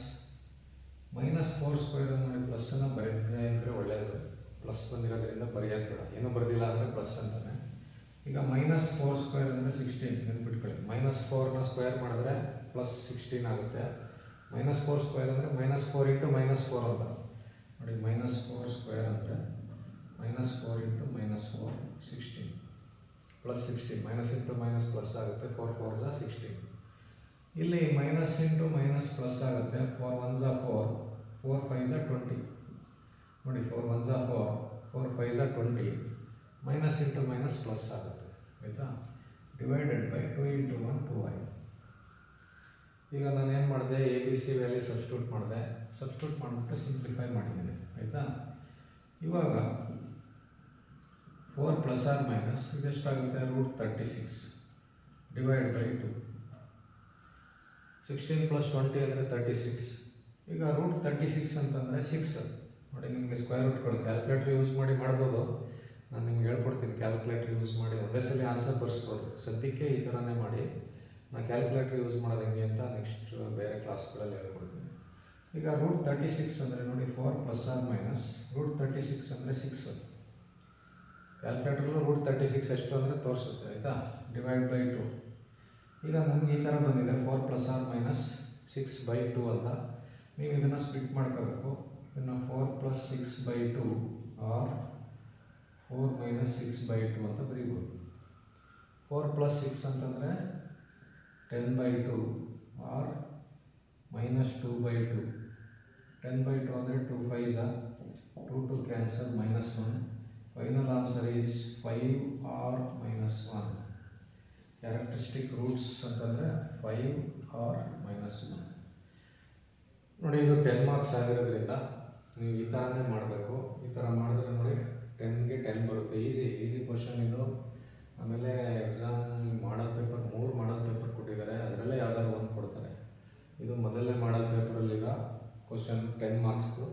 -4 square ನೋಡಿ ಪ್ಲಸ್ಸನ್ನು ಬರೆದ್ರೆ ಅಂದರೆ ಒಳ್ಳೆಯದು. ಪ್ಲಸ್ ಬಂದಿರೋದ್ರಿಂದ ಬರೆಯೋದು ಬೇಡ, ಏನೂ ಬರೆದಿಲ್ಲ ಅಂದರೆ ಪ್ಲಸ್ ಅಂತಾನೆ. ಈಗ -4 ಸ್ಕ್ವೇರ್ ಅಂದರೆ 16, ನೆನ್ಪಿಟ್ಕೊಳ್ಳಿ. -4ನ ಸ್ಕ್ವೇರ್ ಮಾಡಿದ್ರೆ +16 ಆಗುತ್ತೆ. -4 ಸ್ಕ್ವೇರ್ ಅಂದರೆ -4 ಇಂಟು -4 ಅಂತ ನೋಡಿ. -4 ಸ್ಕ್ವೇರ್ ಅಂದರೆ -4 into -4 16 +16. Minus into minus plus ಆಗುತ್ತೆ, 4 4 16. ಇಲ್ಲಿ ಮೈನಸ್ ಇಂಟು ಮೈನಸ್ ಪ್ಲಸ್ ಆಗುತ್ತೆ, 4 1 4, 4 5 20. ನೋಡಿ 4 1 4, 4 5 20. ಮೈನಸ್ ಇಂಟು ಮೈನಸ್ ಪ್ಲಸ್ ಆಗುತ್ತೆ, ಆಯಿತಾ. Divided by 2 into 1 2i. ಈಗ ನಾನು ಏನು ಮಾಡಿದೆ, A B C value substitute ಮಾಡಿಬಿಟ್ಟು ಸಿಂಪ್ಲಿಫೈ ಮಾಡಿದ್ದೀನಿ, ಆಯಿತಾ. ಇವಾಗ 4 ಪ್ಲಸ್ ಆರ್ ಮೈನಸ್ ಇದೆಷ್ಟಾಗುತ್ತೆ, √36 ಡಿವೈಡ್ ಬೈ 2. 16 + 20 ಅಂದರೆ 36. ಈಗ √36 ಅಂತಂದರೆ 6. ನೋಡಿ ನಿಮಗೆ ಸ್ಕ್ವೇರ್ ರೂಟ್ಗಳು ಕ್ಯಾಲ್ಕುಲೇಟರ್ ಯೂಸ್ ಮಾಡಿ ಮಾಡ್ಬೋದು. ನಾನು ನಿಮ್ಗೆ ಹೇಳ್ಕೊಡ್ತೀನಿ, ಕ್ಯಾಲ್ಕುಲೇಟರ್ ಯೂಸ್ ಮಾಡಿ ಒಂದೇ ಸಲ ಆನ್ಸರ್ ಬರ್ಸ್ಬೋದು. ಸದ್ಯಕ್ಕೆ ಈ ಥರನೇ ಮಾಡಿ. ನಾನು ಕ್ಯಾಲ್ಕುಲೇಟರ್ ಯೂಸ್ ಮಾಡೋದು ಹೆಂಗೆ ಅಂತ ನೆಕ್ಸ್ಟ್ ಬೇರೆ ಕ್ಲಾಸ್ಗಳಲ್ಲಿ ಹೇಳ್ಕೊಡ್ತೀನಿ. ಈಗ √36 ಅಂದರೆ ನೋಡಿ 4 ಪ್ಲಸ್ ಆರ್ ಮೈನಸ್ √36 ಅಂದರೆ 6. ಕ್ಯಾಲ್ಕುಲೇಟರ್ಲು √36 ಎಷ್ಟು ಅಂದರೆ ತೋರಿಸುತ್ತೆ, ಆಯಿತಾ. Divide by 2. ಈಗ ನಮ್ಗೆ ಈ ಥರ ಬಂದಿದೆ 4 ಪ್ಲಸ್ ಆರ್ ಮೈನಸ್ 6/2 ಅಂತ. ನೀವು ಇದನ್ನು ಸ್ಪ್ಲಿಟ್ ಮಾಡ್ಕೋಬೇಕು. ಇದನ್ನು 4 + 6/2 ಆರ್ 4 - 6/2 ಅಂತ ಬರೀಬೋದು. 4 + 6 ಅಂತಂದರೆ 10/2 ಆರ್ -2/2. 10/2 ಅಂದರೆ 2 5 2 2 cancel -1. Final answer is 5 or -1. Characteristic roots ಅಂತಂದರೆ 5 ಆರ್ -1. ನೋಡಿ, ಇದು 10 ಮಾರ್ಕ್ಸ್ ಆಗಿರೋದ್ರಿಂದ ನೀವು ಈ ಥರನೇ ಮಾಡಬೇಕು. ಈ ಥರ ಮಾಡಿದ್ರೆ ನೋಡಿ 10ಗೆ 10 ಬರುತ್ತೆ. ಈಸಿ ಕ್ವಶನ್ ಇದು. ಆಮೇಲೆ ಎಕ್ಸಾಮ್ ಮಾಡಲ್ ಪೇಪರ್ 3 ಮಾಡಲ್ ಪೇಪರ್ ಕೊಟ್ಟಿದ್ದಾರೆ, ಅದರಲ್ಲೇ ಯಾವ್ದಾದ್ರು ಒಂದು ಕೊಡ್ತಾರೆ. ಇದು ಮೊದಲನೇ ಮಾಡಲ್ ಪೇಪರಲ್ಲಿಗ ಕ್ವಶನ್ 10 ಮಾರ್ಕ್ಸ್ದು.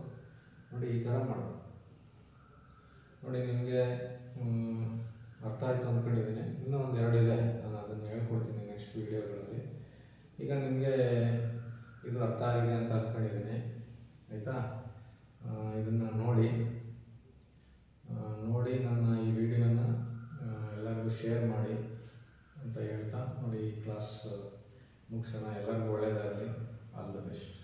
ನೋಡಿ, ಈ ಥರ ಮಾಡೋದು. ನೋಡಿ, ನಿಮಗೆ ಅರ್ಥ ಆಯಿತು ಅಂದ್ಕೊಂಡಿದ್ದೀನಿ. ಇನ್ನೂ ಒಂದು 2 ಇದೆ, ನಾನು ಅದನ್ನು ಹೇಳ್ಕೊಡ್ತೀನಿ ನೆಕ್ಸ್ಟ್ ವೀಡಿಯೋಗಳಲ್ಲಿ. ಈಗ ನಿಮಗೆ ಇದು ಅರ್ಥ ಆಗಿದೆ ಅಂತ ಅಂದ್ಕೊಂಡಿದ್ದೀನಿ, ಆಯಿತಾ? ಇದನ್ನು ನೋಡಿ ನನ್ನ ಈ ವಿಡಿಯೋನ ಎಲ್ಲರಿಗೂ ಶೇರ್ ಮಾಡಿ ಅಂತ ಹೇಳ್ತಾ, ನೋಡಿ, ಈ ಕ್ಲಾಸ್ ಮುಗಿಸೋಣ. ಎಲ್ಲರಿಗೂ ಒಳ್ಳೆಯದಾಗಲಿ. All the best.